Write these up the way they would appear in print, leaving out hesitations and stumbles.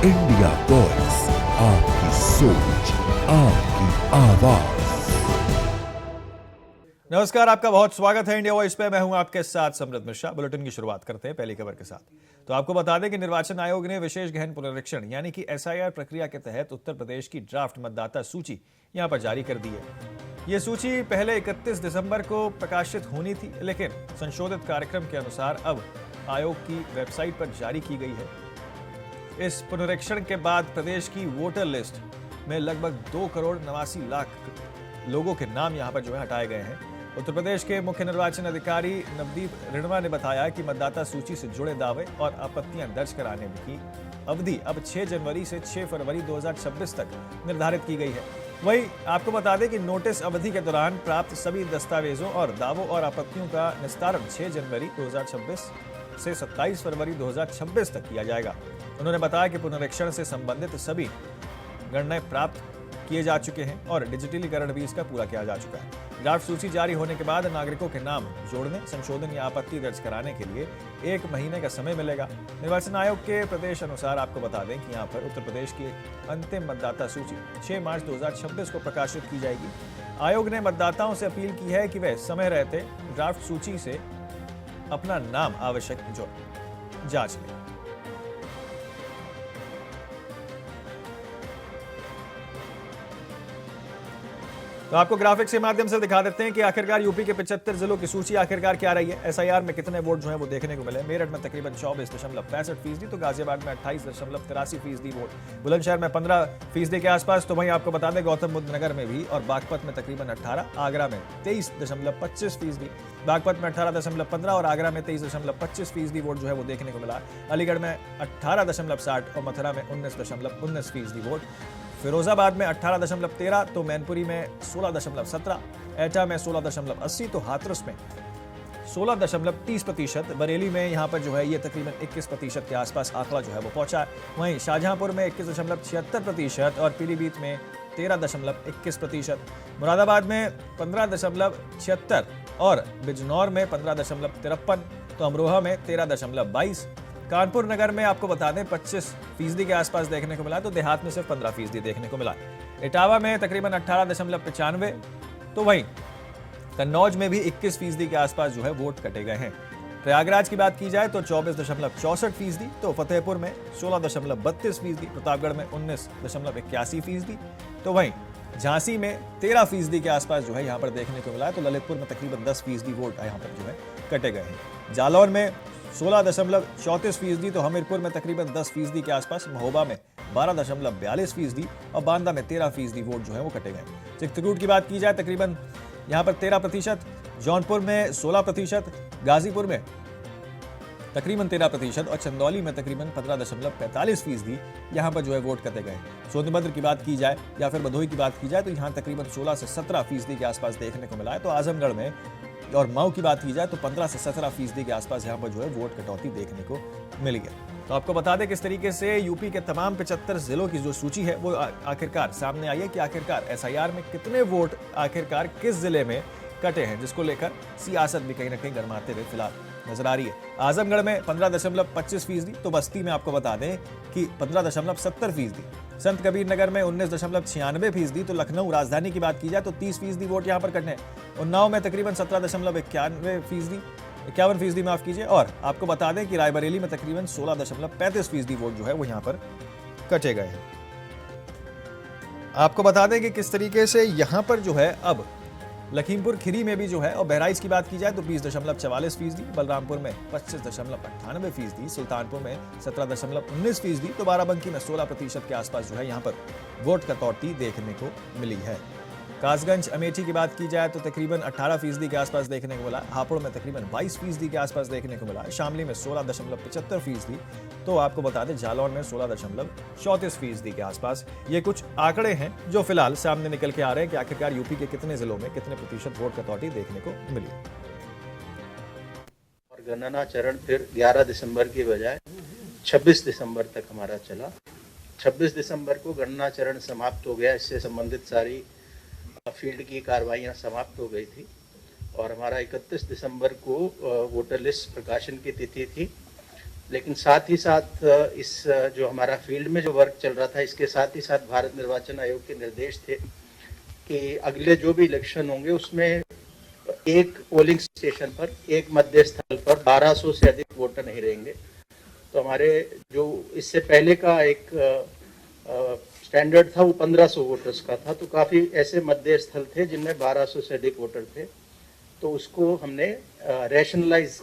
India voice, आपकी सोच, आपकी आवाज। नमस्कार, आपका बहुत स्वागत है इंडिया वॉइस पे। मैं हूं आपके साथ समृद्ध मिश्रा। बुलेटिन की शुरुआत करते हैं पहली खबर के साथ। तो आपको बता दें कि निर्वाचन आयोग ने विशेष गहन पुनरीक्षण यानी कि एसआईआर प्रक्रिया के तहत उत्तर प्रदेश की ड्राफ्ट मतदाता सूची यहां पर जारी कर दी है। यह सूची पहले 31 दिसंबर को प्रकाशित होनी थी, लेकिन संशोधित कार्यक्रम के अनुसार अब आयोग की वेबसाइट पर जारी की गई है। इस पुनरीक्षण के बाद प्रदेश की वोटर लिस्ट में लगभग 2,89,00,000 लोगों के नाम यहां पर जो है हटाए गए हैं। उत्तर प्रदेश के मुख्य निर्वाचन अधिकारी नवदीप रिणवा ने बताया कि मतदाता सूची से जुड़े दावे और आपत्तियां दर्ज कराने की अवधि अब 6 जनवरी से 6 फरवरी 2026 तक निर्धारित की गई है। वहीं आपको बता दें कि नोटिस अवधि के दौरान प्राप्त सभी दस्तावेजों और दावों और आपत्तियों का निस्तारण 6 जनवरी 2026 से 27 फरवरी 2026 तक किया जाएगा। उन्होंने बताया कि पुनरीक्षण से संबंधित सभी निर्णय प्राप्त किए जा चुके हैं और डिजिटलीकरण भी इसका पूरा किया जा चुका है। ड्राफ्ट सूची जारी होने के बाद नागरिकों के नाम जोड़ने, संशोधन या आपत्ति दर्ज कराने के लिए 1 महीने का समय मिलेगा। निर्वाचन आयोग के प्रदेश अनुसार आपको बता दें कि यहाँ पर उत्तर प्रदेश की अंतिम मतदाता सूची 6 मार्च 2026 को प्रकाशित की जाएगी। आयोग ने मतदाताओं से अपील की है कि वे समय रहते ड्राफ्ट सूची से अपना नाम आवश्यक जांच लें। तो आपको ग्राफिक्स के माध्यम से दिखा देते हैं कि आखिरकार यूपी के 75 जिलों की सूची आखिरकार क्या रही है। एसआईआर में कितने वोट जो हैं वो देखने को मिले। मेरठ में तकरीबन 24.65%, तो गाजियाबाद में 28.83% वोट, बुलंदशहर में 15% के आसपास। तो वहीं आपको बता दें गौतम बुद्ध नगर में भी और बागपत में तकरीबन 18, आगरा में 23.25%, बागपत में 18.15 और आगरा में 23.25% वोट जो है वो देखने को मिला। अलीगढ़ में 18.60 और मथुरा में 19.19% वोट, फिरोजाबाद में 18.13, तो मैनपुरी में 16.17, एटा में 16.80, तो हाथरस में 16.30%, बरेली में यहाँ पर जो है ये तकरीबन 21% के आसपास आंकड़ा जो है वो पहुंचा है। वहीं शाहजहांपुर में 21.76% और पीलीभीत में 13.21%, मुरादाबाद में 15.76 और बिजनौर में 15.53, तो अमरोहा में 13.22, कानपुर नगर में आपको बता दें 25% के आसपास देखने को मिला, तो देहात में सिर्फ 15% देखने को मिला। इटावा में तकरीबन 18.95, तो वहीं कन्नौज में भी 21% के आसपास जो है वोट कटे गए हैं। प्रयागराज की बात की जाए तो 24.64%, तो फतेहपुर में 16.32%, प्रतापगढ़ में 19.81%, तो वहीं झांसी में 13% के आसपास जो है यहाँ पर देखने को मिला है। तो ललितपुर में तकरीबन 10% वोट यहाँ पर जो है कटे गए हैं। जालौर में 16.34%, तो हमीरपुर में तकरीबन 10% के आसपास, महोबा में 12.42% और बांदा में 13% वोट जो है वो कटे गए। चित्रकूट की बात की जाए तकरीबन यहाँ पर 13%, जौनपुर में 16%, गाजीपुर में तकरीबन 13% और चंदौली में तकरीबन 15.45% यहाँ पर जो है वोट कटे गए। सोनभद्र की बात की जाए या फिर भदोही की बात की जाए तो यहाँ तकरीबन 16 से 17% के आसपास देखने को मिला है। तो आजमगढ़ में और मऊ की बात की जाए तो 15 से 17% के आसपास यहाँ पर जो है वोट कटौती देखने को मिली है। तो आपको बता दें किस तरीके से यूपी के तमाम 75 जिलों की जो सूची है वो आखिरकार सामने आई है कि आखिरकार एसआईआर में कितने वोट आखिरकार किस जिले में कटे हैं, जिसको लेकर सियासत भी कहीं ना कहीं गरमाते हुए फिलहाल नजर आ रही है। आजमगढ़ में 15.25%, तो बस्ती में आपको बता दें कि 15.70%, संत कबीर नगर में 19.96%, तो लखनऊ राजधानी की बात की जाए तो 30% वोट यहाँ पर कटने हैं। उन्नाव में तकरीबन 17.51% माफ कीजिए, और आपको बता दें कि रायबरेली में तकरीबन 16.35% वोट जो है वो यहाँ पर कटे गए हैं। आपको बता दें कि किस तरीके से यहाँ पर जो है अब लखीमपुर खीरी में भी जो है, और बहराइच की बात की जाए तो 20.44%, बलरामपुर में 25.98%, सुल्तानपुर में 17.19%, तो बाराबंकी में 16% के आसपास जो है यहाँ पर वोट कटौती देखने को मिली है। कासगंज अमेठी की बात की जाए तो तकरीबन 18% के आसपास देखने को मिला, हापुड़ में तकरीबन 22% के आसपास देखने को मिला, शामली में 16.75%, तो आपको बता दें जालौर में 16.34% के आसपास। ये कुछ आंकड़े हैं जो फिलहाल सामने निकल के आ रहे हैं कि आखिरकार यूपी के कितने जिलों में कितने प्रतिशत वोट कटौती देखने को मिली। और गणना चरण फिर 11 दिसंबर की बजाय 26 दिसंबर तक हमारा चला। 26 दिसंबर को गणना चरण समाप्त हो गया, इससे संबंधित सारी फील्ड की कार्रवाइयाँ समाप्त हो गई थी और हमारा 31 दिसंबर को वोटर लिस्ट प्रकाशन की तिथि थी। लेकिन साथ ही साथ इस जो हमारा फील्ड में जो वर्क चल रहा था, इसके साथ ही साथ भारत निर्वाचन आयोग के निर्देश थे कि अगले जो भी इलेक्शन होंगे उसमें एक पोलिंग स्टेशन पर, एक मध्य स्थल पर 1200 से अधिक वोटर नहीं रहेंगे। तो हमारे जो इससे पहले का एक स्टैंडर्ड था वो 1500 वोटर्स का था, तो काफ़ी ऐसे मध्य स्थल थे जिनमें 1200 से अधिक वोटर थे। तो उसको हमने रैशनलाइज,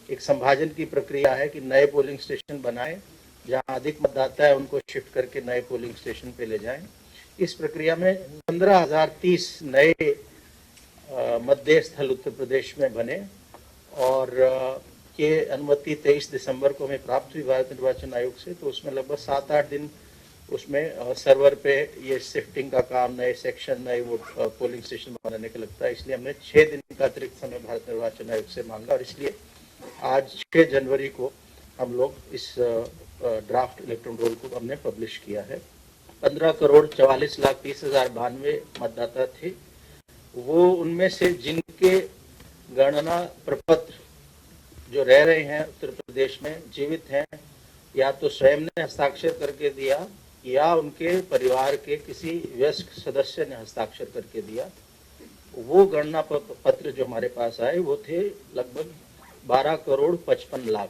एक संभाजन की प्रक्रिया है कि नए पोलिंग स्टेशन बनाएं, जहां अधिक मतदाता है उनको शिफ्ट करके नए पोलिंग स्टेशन पे ले जाएं। इस प्रक्रिया में 15,030 नए मध्य स्थल उत्तर प्रदेश में बने और ये अनुमति 23 दिसंबर को हमें प्राप्त हुई भारत निर्वाचन आयोग से। तो उसमें लगभग 7-8 दिन उसमें सर्वर पे ये शिफ्टिंग का काम, नए सेक्शन, नए वो पोलिंग स्टेशन बनाने का लगता है। इसलिए हमने 6 दिन का अतिरिक्त समय भारत निर्वाचन आयोग से मांगा और इसलिए आज 6 जनवरी को हम लोग इस ड्राफ्ट इलेक्ट्रॉन रोल को हमने पब्लिश किया है। 15,44,30,092 मतदाता थे। वो उनमें से जिनके गणना प्रपत्र जो रह रहे हैं उत्तर प्रदेश में, जीवित हैं, या तो स्वयं ने हस्ताक्षर करके दिया या उनके परिवार के किसी वयस्क सदस्य ने हस्ताक्षर करके दिया, वो गणना पत्र जो हमारे पास आए वो थे लगभग 12,55,00,000।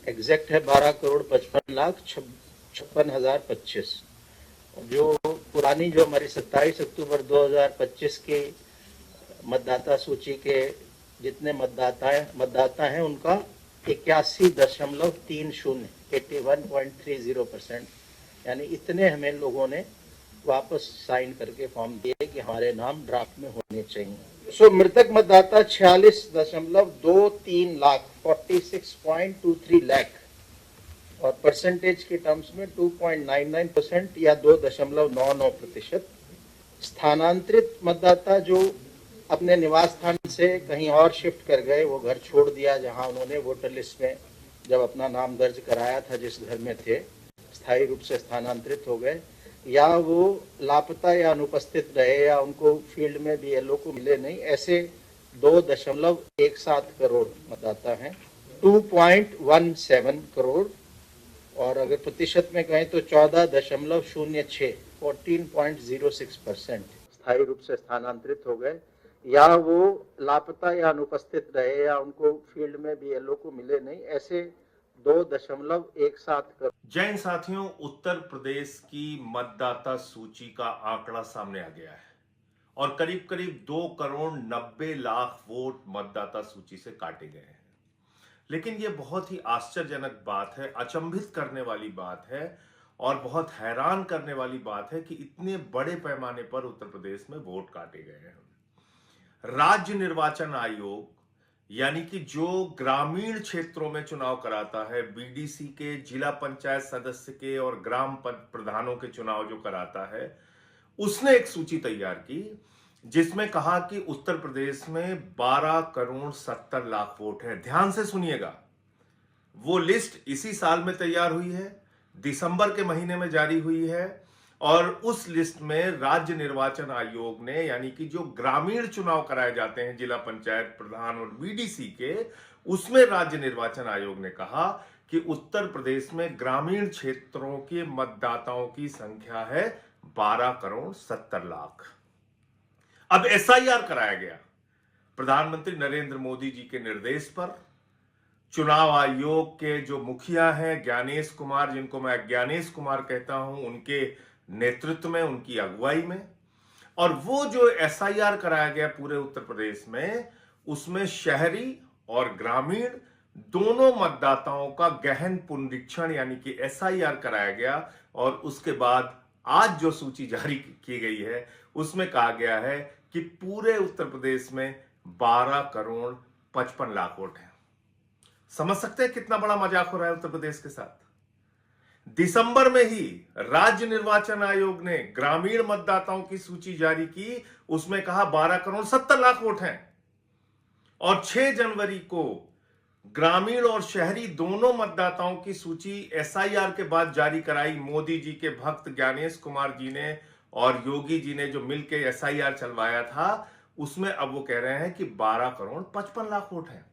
एग्जैक्ट है 12,55,56,025। जो पुरानी जो हमारी 27 अक्टूबर 2025 की मतदाता सूची के जितने मतदाता हैं उनका 81.30, 81.30%, यानी इतने हमें लोगों ने वापस साइन करके फॉर्म दिए कि हमारे नाम ड्राफ्ट में होने चाहिए। सो मृतक मतदाता 46.23 लाख, 46.23 लाख, और परसेंटेज के टर्म्स में 2.99% या 2.99%। स्थानांतरित मतदाता जो अपने निवास स्थान से कहीं और शिफ्ट कर गए, वो घर छोड़ दिया जहां उन्होंने वोटर लिस्ट में जब अपना नाम दर्ज कराया था, जिस घर में थे, स्थायी रूप से स्थानांतरित हो गए, या वो लापता या अनुपस्थित रहे या उनको फील्ड में बीएलओ को मिले नहीं, ऐसे 2.17 करोड़ मतदाता हैं। 2.17 करोड़, और अगर प्रतिशत में कहें तो 14.06, 14.06% स्थायी रूप से स्थानांतरित हो गए, या वो लापता या अनुपस्थित रहे या उनको फील्ड में बीएलओ को मिले नहीं, ऐसे 2.17 करोड़। जय हिंद साथियों, उत्तर प्रदेश की मतदाता सूची का आंकड़ा सामने आ गया है और करीब करीब 2,90,00,000 वोट मतदाता सूची से काटे गए हैं। लेकिन यह बहुत ही आश्चर्यजनक बात है, अचंभित करने वाली बात है और बहुत हैरान करने वाली बात है कि इतने बड़े पैमाने पर उत्तर प्रदेश में वोट काटे गए हैं। राज्य निर्वाचन आयोग, यानी कि जो ग्रामीण क्षेत्रों में चुनाव कराता है, बीडीसी के, जिला पंचायत सदस्य के और ग्राम प्रधानों के चुनाव जो कराता है, उसने एक सूची तैयार की जिसमें कहा कि उत्तर प्रदेश में 12,70,00,000 वोट है। ध्यान से सुनिएगा, वो लिस्ट इसी साल में तैयार हुई है, दिसंबर के महीने में जारी हुई है, और उस लिस्ट में राज्य निर्वाचन आयोग ने, यानी कि जो ग्रामीण चुनाव कराए जाते हैं जिला पंचायत प्रधान और बीडीसी के, उसमें राज्य निर्वाचन आयोग ने कहा कि उत्तर प्रदेश में ग्रामीण क्षेत्रों के मतदाताओं की संख्या है 12,70,00,000। अब एसआईआर कराया गया प्रधानमंत्री नरेंद्र मोदी जी के निर्देश पर। चुनाव आयोग के जो मुखिया हैं ज्ञानेश कुमार, जिनको मैं ज्ञानेश कुमार कहता हूं, उनके नेतृत्व में, उनकी अगुवाई में, और वो जो एसआईआर कराया गया पूरे उत्तर प्रदेश में, उसमें शहरी और ग्रामीण दोनों मतदाताओं का गहन पुनरीक्षण यानी कि एसआईआर कराया गया। और उसके बाद आज जो सूची जारी की गई है उसमें कहा गया है कि पूरे उत्तर प्रदेश में 12,55,00,000 वोट हैं। समझ सकते हैं कितना बड़ा मजाक हो रहा है उत्तर प्रदेश के साथ। दिसंबर में ही राज्य निर्वाचन आयोग ने ग्रामीण मतदाताओं की सूची जारी की, उसमें कहा 12,70,00,000 वोट हैं, और 6 जनवरी को ग्रामीण और शहरी दोनों मतदाताओं की सूची एसआईआर के बाद जारी कराई मोदी जी के भक्त ज्ञानेश कुमार जी ने और योगी जी ने, जो मिलकर एसआईआर चलवाया था। उसमें अब वो कह रहे हैं कि 12,55,00,000 वोट हैं।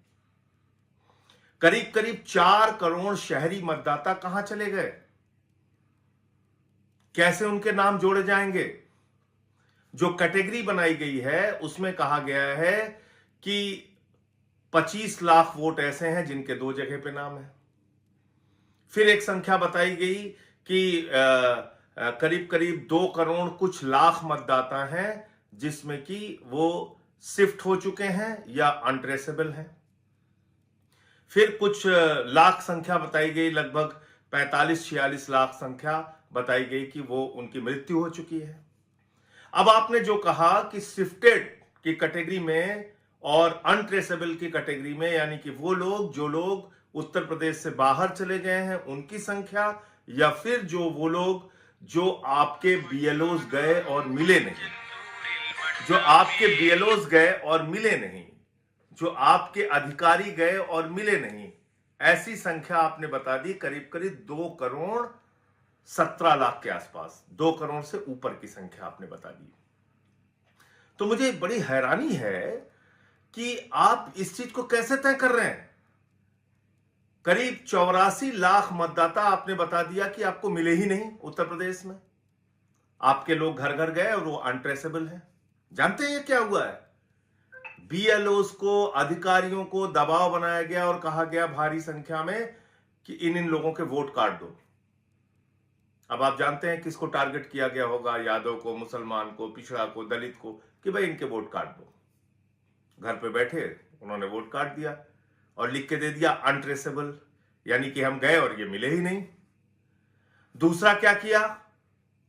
करीब करीब 4 करोड़ शहरी मतदाता कहां चले गए? कैसे उनके नाम जोड़े जाएंगे? जो कैटेगरी बनाई गई है उसमें कहा गया है कि 25 लाख वोट ऐसे हैं जिनके 2 जगह पे नाम है। फिर एक संख्या बताई गई कि करीब करीब 2 करोड़ कुछ लाख मतदाता हैं जिसमें कि वो शिफ्ट हो चुके हैं या अनट्रेसेबल हैं। फिर कुछ लाख संख्या बताई गई, लगभग 45-46 लाख संख्या बताई गई कि वो उनकी मृत्यु हो चुकी है। अब आपने जो कहा कि शिफ्टेड की कैटेगरी में और अनट्रेसेबल की कैटेगरी में, यानी कि वो लोग जो लोग उत्तर प्रदेश से बाहर चले गए हैं उनकी संख्या, या फिर वो लोग जो आपके बीएलओज गए और मिले नहीं, जो आपके बीएलओज गए और मिले नहीं, जो आपके अधिकारी गए और मिले नहीं, ऐसी संख्या आपने बता दी करीब करीब 2 करोड़ 17 लाख के आसपास, 2 करोड़ से ऊपर की संख्या आपने बता दी। तो मुझे बड़ी हैरानी है कि आप इस चीज को कैसे तय कर रहे हैं। करीब 84 लाख मतदाता आपने बता दिया कि आपको मिले ही नहीं उत्तर प्रदेश में। आपके लोग घर घर गए और वो अनट्रेसेबल हैं। जानते हैं ये क्या हुआ है? बीएलओस को, अधिकारियों को दबाव बनाया गया और कहा गया भारी संख्या में कि इन लोगों के वोट काट दो। अब आप जानते हैं किसको टारगेट किया गया होगा? यादव को, मुसलमान को, पिछड़ा को, दलित को, कि भाई इनके वोट काट दो। घर पे बैठे उन्होंने वोट काट दिया और लिख के दे दिया अनट्रेसेबल, यानी कि हम गए और ये मिले ही नहीं। दूसरा क्या किया?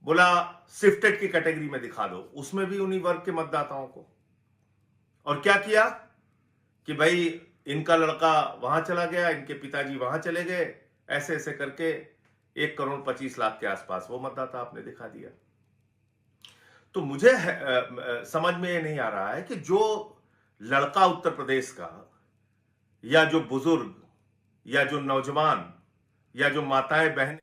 बोला शिफ्टेड की कैटेगरी में दिखा दो, उसमें भी उन्हीं वर्ग के मतदाताओं को। और क्या किया कि भाई इनका लड़का वहां चला गया, इनके पिताजी वहां चले गए, ऐसे ऐसे करके 1 करोड़ 25 लाख के आसपास वो मतदाता आपने दिखा दिया। तो मुझे समझ में ये नहीं आ रहा है कि जो लड़का उत्तर प्रदेश का, या जो बुजुर्ग, या जो नौजवान, या जो माताएं बहनें,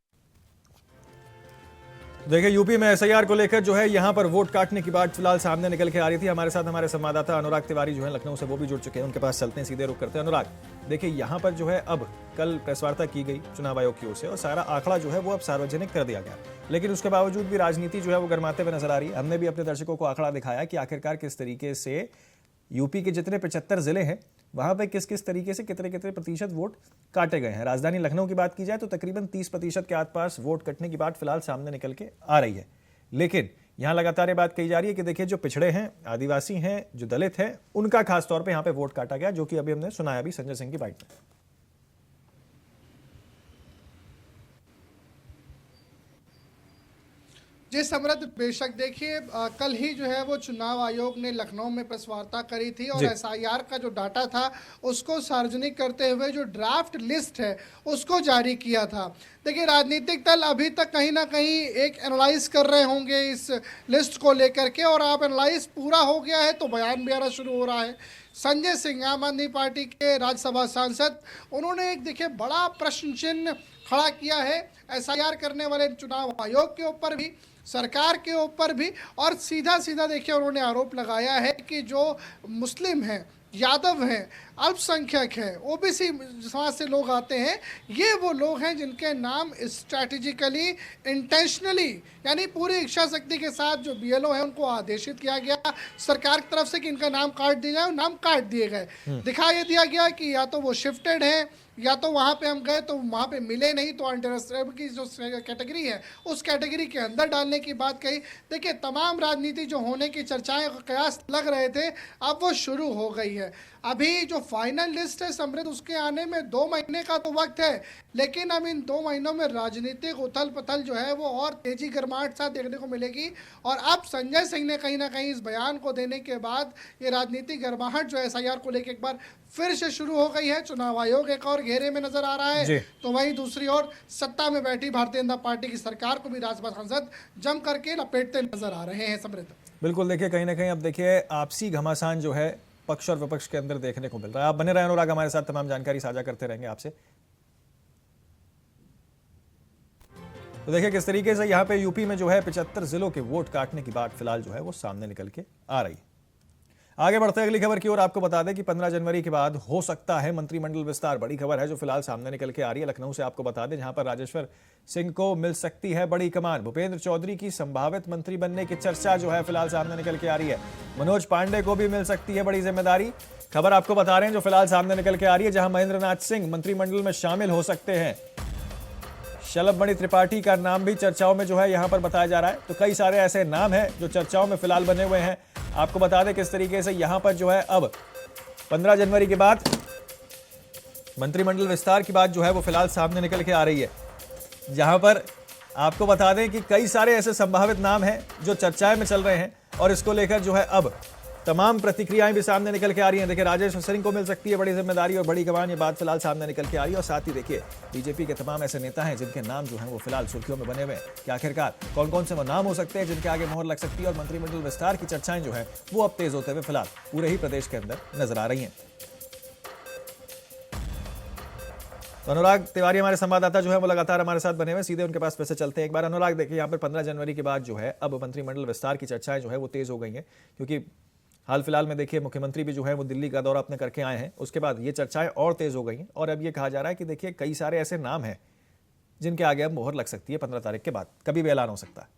देखिए यूपी में एसआईआर को लेकर जो है यहाँ पर वोट काटने की बात फिलहाल सामने निकल के आ रही थी। हमारे साथ हमारे संवाददाता अनुराग तिवारी जो है लखनऊ से, वो भी जुड़ चुके हैं। उनके पास चलते हैं, सीधे रुक करते हैं। अनुराग, देखिए यहाँ पर जो है अब कल प्रेस वार्ता की गई चुनाव आयोग की ओर से और सारा आंकड़ा जो है वो अब सार्वजनिक कर दिया गया, लेकिन उसके बावजूद भी राजनीति जो है वो गर्माते हुए नजर आ रही है। हमने भी अपने दर्शकों को आंकड़ा दिखाया कि आखिरकार किस तरीके से यूपी के जितने 75 जिले हैं वहां पे किस किस तरीके से कितने कितने प्रतिशत वोट काटे गए हैं। राजधानी लखनऊ की बात की जाए तो तकरीबन 30% के आसपास वोट कटने की बात फिलहाल सामने निकल के आ रही है। लेकिन यहां लगातार ये बात कही जा रही है कि देखिए जो पिछड़े हैं, आदिवासी हैं, जो दलित हैं, उनका खासतौर पर यहां पर वोट काटा गया, जो कि अभी हमने सुनाया भी संजय सिंह की बाइट में। जी समृद्ध, बेशक देखिए कल ही जो है वो चुनाव आयोग ने लखनऊ में प्रेस वार्ता करी थी और एसआईआर का जो डाटा था उसको सार्वजनिक करते हुए जो ड्राफ्ट लिस्ट है उसको जारी किया था। देखिए राजनीतिक दल अभी तक कहीं ना कहीं एक एनालाइज कर रहे होंगे इस लिस्ट को लेकर के, और आप एनालाइज पूरा हो गया है तो बयान भी आना शुरू हो रहा है। संजय सिंह, आम आदमी पार्टी के राज्यसभा सांसद, उन्होंने एक देखिए बड़ा प्रश्न चिन्ह खड़ा किया है एसआईआर करने वाले चुनाव आयोग के ऊपर भी, सरकार के ऊपर भी, और सीधा सीधा देखिए उन्होंने आरोप लगाया है कि जो मुस्लिम हैं, यादव हैं, अल्पसंख्यक हैं, ओबीसी समाज से लोग आते हैं, ये वो लोग हैं जिनके नाम स्ट्रैटेजिकली, इंटेंशनली, यानी पूरी इच्छा शक्ति के साथ जो बीएलओ है उनको आदेशित किया गया सरकार की तरफ से कि इनका नाम काट दिया जाए, नाम काट दिए गए। दिखा ये दिया गया कि या तो वो शिफ्टेड हैं, या तो वहाँ पे हम गए तो वहाँ पे मिले नहीं, तो अनट्रेसेबल की जो कैटेगरी है उस कैटेगरी के अंदर डालने की बात कही। देखिए तमाम राजनीति जो होने की चर्चाएं, कयास लग रहे थे, अब वो शुरू हो गई है। अभी जो फाइनल लिस्ट है समृद्ध, उसके आने में 2 महीने का तो वक्त है, लेकिन अब इन 2 महीनों में राजनीतिक उथल पुथल जो है वो और तेजी गर्माहट साथ देखने को मिलेगी। और अब संजय सिंह ने कहीं ना कहीं इस बयान को देने के बाद ये राजनीतिक गर्माहट जो है एसआईआर को लेकर एक बार फिर से शुरू हो गई है। चुनाव आयोग एक और घेरे में नजर आ रहा है, तो वहीं दूसरी ओर सत्ता में बैठी भारतीय जनता पार्टी की सरकार को भी राज्यसभा सांसद जम करके लपेटते नजर आ रहे हैं। समृद्ध, बिल्कुल, देखिए कहीं ना कहीं अब देखिए आपसी घमासान जो है पक्ष और विपक्ष के अंदर देखने को मिल रहा है। आप बने रहे अनुराग, हमारे साथ तमाम जानकारी साझा करते रहेंगे आपसे। तो देखिए किस तरीके से यहाँ पे यूपी में जो है 75 जिलों के वोट काटने की बात फिलहाल जो है वो सामने निकल के आ रही है। आगे बढ़ते हैं अगली खबर की ओर। आपको बता दें कि 15 जनवरी के बाद हो सकता है मंत्रिमंडल विस्तार। बड़ी खबर है जो फिलहाल सामने निकल के आ रही है लखनऊ से। आपको बता दें जहां पर राजेश्वर सिंह को मिल सकती है बड़ी कमान। भूपेंद्र चौधरी की संभावित मंत्री बनने की चर्चा जो है फिलहाल सामने निकल के आ रही है। मनोज पांडे को भी मिल सकती है बड़ी जिम्मेदारी। खबर आपको बता रहे हैं जो फिलहाल सामने निकल के आ रही है, जहां महेंद्र नाथ सिंह मंत्रिमंडल में शामिल हो सकते हैं। शलभ मणि त्रिपाठी का नाम भी चर्चाओं में जो है यहां पर बताया जा रहा है। तो कई सारे ऐसे नाम हैं जो चर्चाओं में फिलहाल बने हुए हैं। आपको बता दें किस तरीके से यहां पर जो है अब 15 जनवरी के बाद मंत्रिमंडल विस्तार की बात जो है वो फिलहाल सामने निकल के आ रही है, जहां पर आपको बता दें कि कई सारे ऐसे संभावित नाम हैं जो चर्चाएं में चल रहे हैं और इसको लेकर जो है अब तमाम प्रतिक्रियाएं भी सामने निकल के आ रही हैं। देखिए राजेश्वर सिंह को मिल सकती है बड़ी जिम्मेदारी और बड़ी कमान, ये बात फिलहाल सामने निकल के आ रही है। और साथ ही देखिए बीजेपी के तमाम ऐसे नेता हैं जिनके नाम जो हैं वो फिलहाल सुर्खियों में बने हुए हैं कि आखिरकार कौन कौन से वो नाम हो सकते हैं जिनके आगे मोहर लग सकती है। और मंत्रिमंडल विस्तार की चर्चाएं जो है वो अब तेज होते हुए फिलहाल पूरे ही प्रदेश के अंदर नजर आ रही हैं। तो अनुराग तिवारी हमारे संवाददाता जो है वो लगातार हमारे साथ बने हुए, सीधे उनके पास पैसे चलते हैं। एक बार अनुराग देखिए यहाँ पर 15 जनवरी के बाद जो है अब मंत्रिमंडल विस्तार की चर्चाएं जो है वो तेज हो गई हैं, क्योंकि हाल फिलहाल में देखिए मुख्यमंत्री भी जो है वो दिल्ली का दौरा अपने करके आए हैं। उसके बाद ये चर्चाएं और तेज हो गई हैं और अब ये कहा जा रहा है कि देखिए कई सारे ऐसे नाम हैं जिनके आगे अब मोहर लग सकती है 15 तारीख के बाद, कभी भी ऐलान हो सकता है।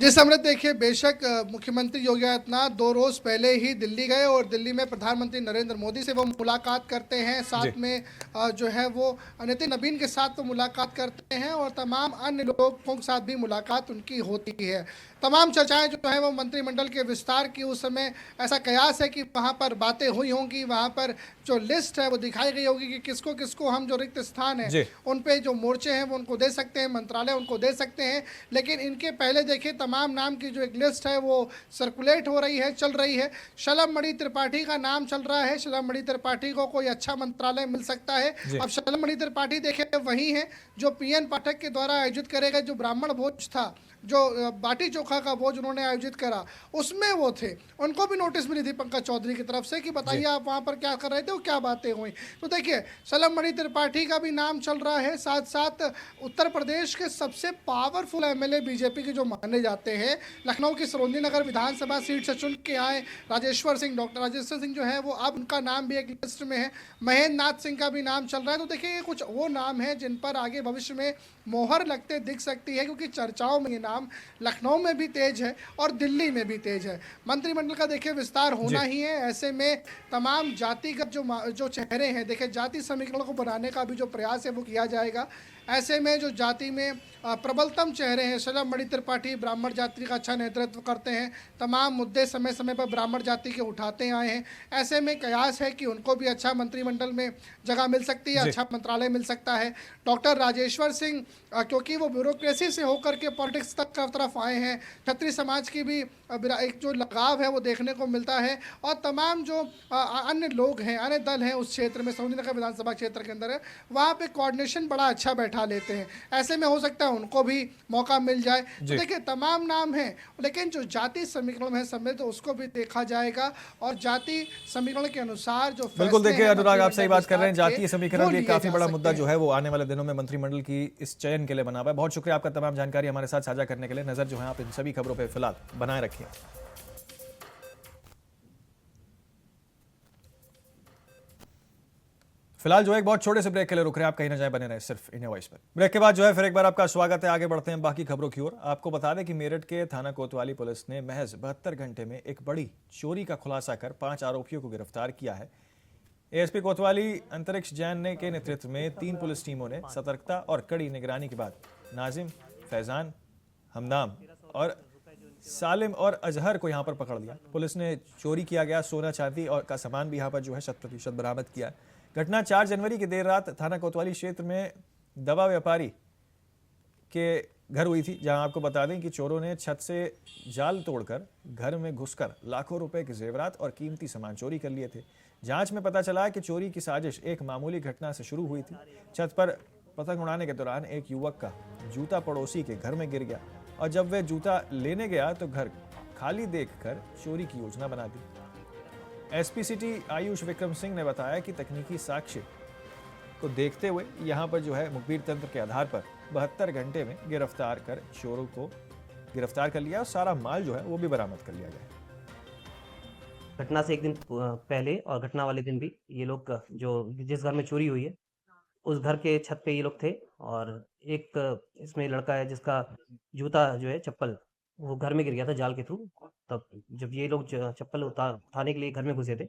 जी समृद्ध, देखिए बेशक मुख्यमंत्री योगी आदित्यनाथ 2 रोज पहले ही दिल्ली गए और दिल्ली में प्रधानमंत्री नरेंद्र मोदी से वो मुलाकात करते हैं। साथ में जो है वो नितिन नवीन के साथ तो मुलाकात करते हैं और तमाम अन्य लोगों के साथ भी मुलाकात उनकी होती है। तमाम चर्चाएं जो है वो मंत्रिमंडल के विस्तार की उस समय ऐसा कयास है कि वहाँ पर बातें हुई होंगी, वहाँ पर जो लिस्ट है वो दिखाई गई होगी कि किसको किसको हम जो रिक्त स्थान है उन पे जो मोर्चे हैं वो उनको दे सकते हैं, मंत्रालय उनको दे सकते हैं। लेकिन इनके पहले देखिए तमाम नाम की जो एक लिस्ट है वो सर्कुलेट हो रही है, चल रही है। शलभ मणि त्रिपाठी का नाम चल रहा है। शलभ मणि त्रिपाठी को कोई अच्छा मंत्रालय मिल सकता है। अब शलभ मणि त्रिपाठी देखिए वही है जो पीएन पाठक के द्वारा आयोजित करेगा, जो ब्राह्मण भोज था, जो बाटी चोखा का भोज उन्होंने आयोजित करा, उसमें वो थे। उनको भी नोटिस मिली थी पंकज चौधरी की तरफ से कि बताइए आप वहाँ पर क्या कर रहे थे और क्या बातें हुई। तो देखिए शलभ मणि त्रिपाठी का भी नाम चल रहा है। साथ साथ उत्तर प्रदेश के सबसे पावरफुल एमएलए बीजेपी के जो माने जाते हैं, लखनऊ की सरोजनी नगर विधानसभा सीट से चुन के आए राजेश्वर सिंह, डॉक्टर राजेश्वर सिंह जो है वो अब उनका नाम भी एक लिस्ट में है। महेंद्र नाथ सिंह का भी नाम चल रहा है। तो देखिए ये कुछ वो नाम है जिन पर आगे भविष्य में मोहर लगते दिख सकती है, क्योंकि चर्चाओं में ये नाम लखनऊ में भी तेज है और दिल्ली में भी तेज है। मंत्रिमंडल का देखिए विस्तार होना ही है। ऐसे में तमाम जातिगत जो चेहरे हैं, देखिए जाति समीकरण को बनाने का भी जो प्रयास है वो किया जाएगा। ऐसे में जो जाति में प्रबलतम चेहरे हैं, शलभ मणि त्रिपाठी ब्राह्मण जाति का अच्छा नेतृत्व करते हैं, तमाम मुद्दे समय समय पर ब्राह्मण जाति के उठाते आए हैं। ऐसे में कयास है कि उनको भी अच्छा मंत्रिमंडल में जगह मिल सकती है, अच्छा मंत्रालय मिल सकता है। डॉक्टर राजेश्वर सिंह क्योंकि वो ब्यूरोक्रेसी से होकर के पॉलिटिक्स तक की तरफ आए हैं, क्षत्रिय समाज की भी एक जो लगाव है वो देखने को मिलता है। और तमाम जो अन्य लोग हैं, अन्य दल हैं उस क्षेत्र में, सरोजनी नगर विधानसभा क्षेत्र के अंदर है, वहाँ पे कोऑर्डिनेशन बड़ा अच्छा बैठा लेते हैं। ऐसे में हो सकता है उनको भी मौका मिल जाए। तो देखिए तमाम नाम हैं, लेकिन जो जाति समीकरण है समृद्ध, उसको भी देखा जाएगा और जाति समीकरण के अनुसार जो बिल्कुल देखिए अनुराग आप सही बात कर रहे हैं। जातीय समीकरण भी काफी बड़ा मुद्दा जो है वो आने वाले दिनों में मंत्रिमंडल की इस चयन के लिए बना हुआ है। बहुत शुक्रिया आपका तमाम जानकारी हमारे साथ साझा करने के लिए। नजर जो है आप इन सभी खबरों पर फिलहाल बनाए रखिए। फिलहाल जो है एक बहुत छोटे से ब्रेक के लिए रुक रहे हैं, आप कहीं ना जाए, बने रहे सिर्फ इंडिया वॉइस पर। ब्रेक के बाद जो है फिर एक बार आपका स्वागत है। आगे बढ़ते हैं बाकी खबरों की ओर। आपको बता दें कि मेरठ के थाना कोतवाली पुलिस ने महज 72 घंटे में एक बड़ी चोरी का खुलासा कर 5 आरोपियों को गिरफ्तार किया है। एएसपी कोतवाली अंतरिक्ष जैन के नेतृत्व में 3 पुलिस टीमों ने सतर्कता और कड़ी निगरानी के बाद नाजिम, फैजान, हमदाम और सालिम और अजहर को यहां पर पकड़ लिया। पुलिस ने चोरी किया गया सोना चांदी और का सामान भी यहां पर जो है 100% बरामद किया। घटना 4 जनवरी की देर रात थाना कोतवाली क्षेत्र में दवा व्यापारी के घर हुई थी, जहां आपको बता दें कि चोरों ने छत से जाल तोड़कर घर में घुसकर लाखों रुपए के जेवरात और कीमती सामान चोरी कर लिए थे। जांच में पता चला कि चोरी की साजिश एक मामूली घटना से शुरू हुई थी। छत पर पतंग उड़ाने के दौरान एक युवक का जूता पड़ोसी के घर में गिर गया और जब वह जूता लेने गया तो घर खाली देखकर चोरी की योजना बना दी। एसपी सिटी आयुष विक्रम सिंह ने बताया कि तकनीकी साक्ष्य को देखते हुए यहां पर जो है मुखबिर तंत्र के आधार पर 72 घंटे में गिरफ्तार कर चोरों को गिरफ्तार कर लिया और सारा माल जो है वो भी बरामद कर लिया गया है। घटना से एक दिन पहले और घटना वाले दिन भी ये लोग जो जिस घर में चोरी हुई है उस घर के छत पे ये लोग थे और एक इसमें लड़का है जिसका जूता जो है चप्पल वो घर में गिर गया था जाल के थ्रू। तब जब ये लोग चप्पल उठाने के लिए घर में घुसे थे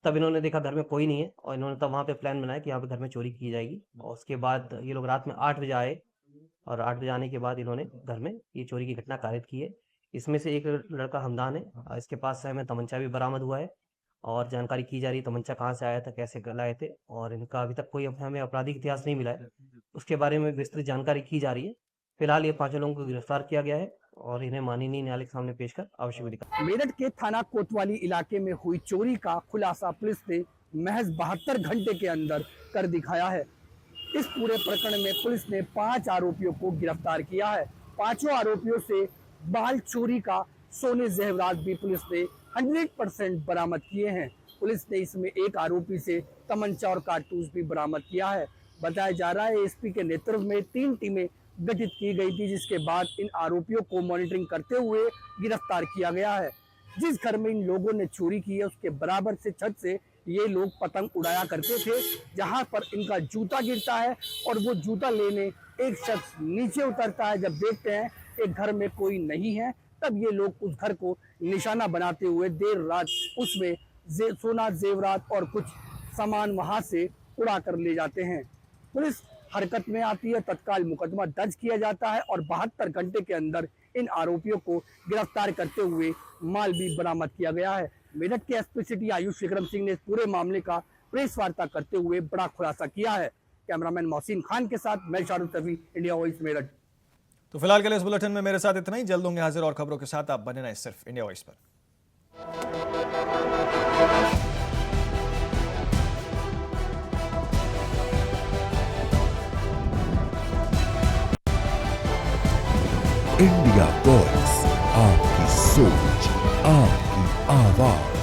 तब इन्होंने देखा घर में कोई नहीं है और इन्होंने तब वहाँ पे प्लान बनाया कि यहाँ पे घर में चोरी की जाएगी। और उसके बाद ये लोग रात में 8 बजे आए और 8 बजे आने के बाद इन्होंने घर में ये चोरी की घटना कारित की है। इसमें से एक लड़का हमदान है, इसके पास से हमें तमंचा भी बरामद हुआ है और जानकारी की जा रही है तमंचा कहाँ से आया था, कैसे लाए थे और इनका अभी तक कोई हमें आपराधिक इतिहास नहीं मिला है, उसके बारे में विस्तृत जानकारी की जा रही है। फिलहाल ये 5 लोगों को गिरफ्तार किया गया है और इन्हें माननीय न्यायालय के सामने पेश कर आवश्यक विधि। मेरठ के थाना कोतवाली इलाके में हुई चोरी का खुलासा पुलिस ने महज 72 घंटे के अंदर कर दिखाया है। इस पूरे प्रकरण में पुलिस ने 5 आरोपियों को गिरफ्तार किया है। 5 आरोपियों से बाल चोरी का सोने जेवरात भी पुलिस ने 100% बरामद किए हैं। पुलिस ने इसमें एक आरोपी से तमंचा और कारतूस भी बरामद किया है। बताया जा रहा है एसपी के नेतृत्व में 3 टीमें गठित की गई थी, जिसके बाद इन आरोपियों को मॉनिटरिंग करते हुए गिरफ्तार किया गया है। जिस घर में इन लोगों ने चोरी की है उसके बराबर से छत से ये लोग पतंग उड़ाया करते थे, जहां पर इनका जूता गिरता है और वो जूता लेने एक शख्स नीचे उतरता है। जब देखते हैं एक घर में कोई नहीं है तब ये लोग उस घर को निशाना बनाते हुए देर रात उसमें सोना जेवरात और कुछ सामान वहां से उड़ा कर ले जाते हैं। पुलिस हरकत में आती है, तत्काल मुकदमा दर्ज किया जाता है और 72 घंटे के अंदर इन आरोपियों को गिरफ्तार करते हुए माल भी बरामद किया गया है। मेरठ के एसपी सिटी आयुष विक्रम सिंह ने इस पूरे मामले का प्रेस वार्ता करते हुए बड़ा खुलासा किया है। कैमरामैन मोहसिन खान के साथ मैं शाहरुख तवी, इंडिया वॉइस मेरठ। तो फिलहाल के लिए इस बुलेटिन में मेरे साथ इतना ही। जल्द होंगे हाजिर और खबरों के साथ। आप बने रहें सिर्फ इंडिया वॉइस पर। इंडिया वॉइस, आपकी सोच, आपकी आवाज।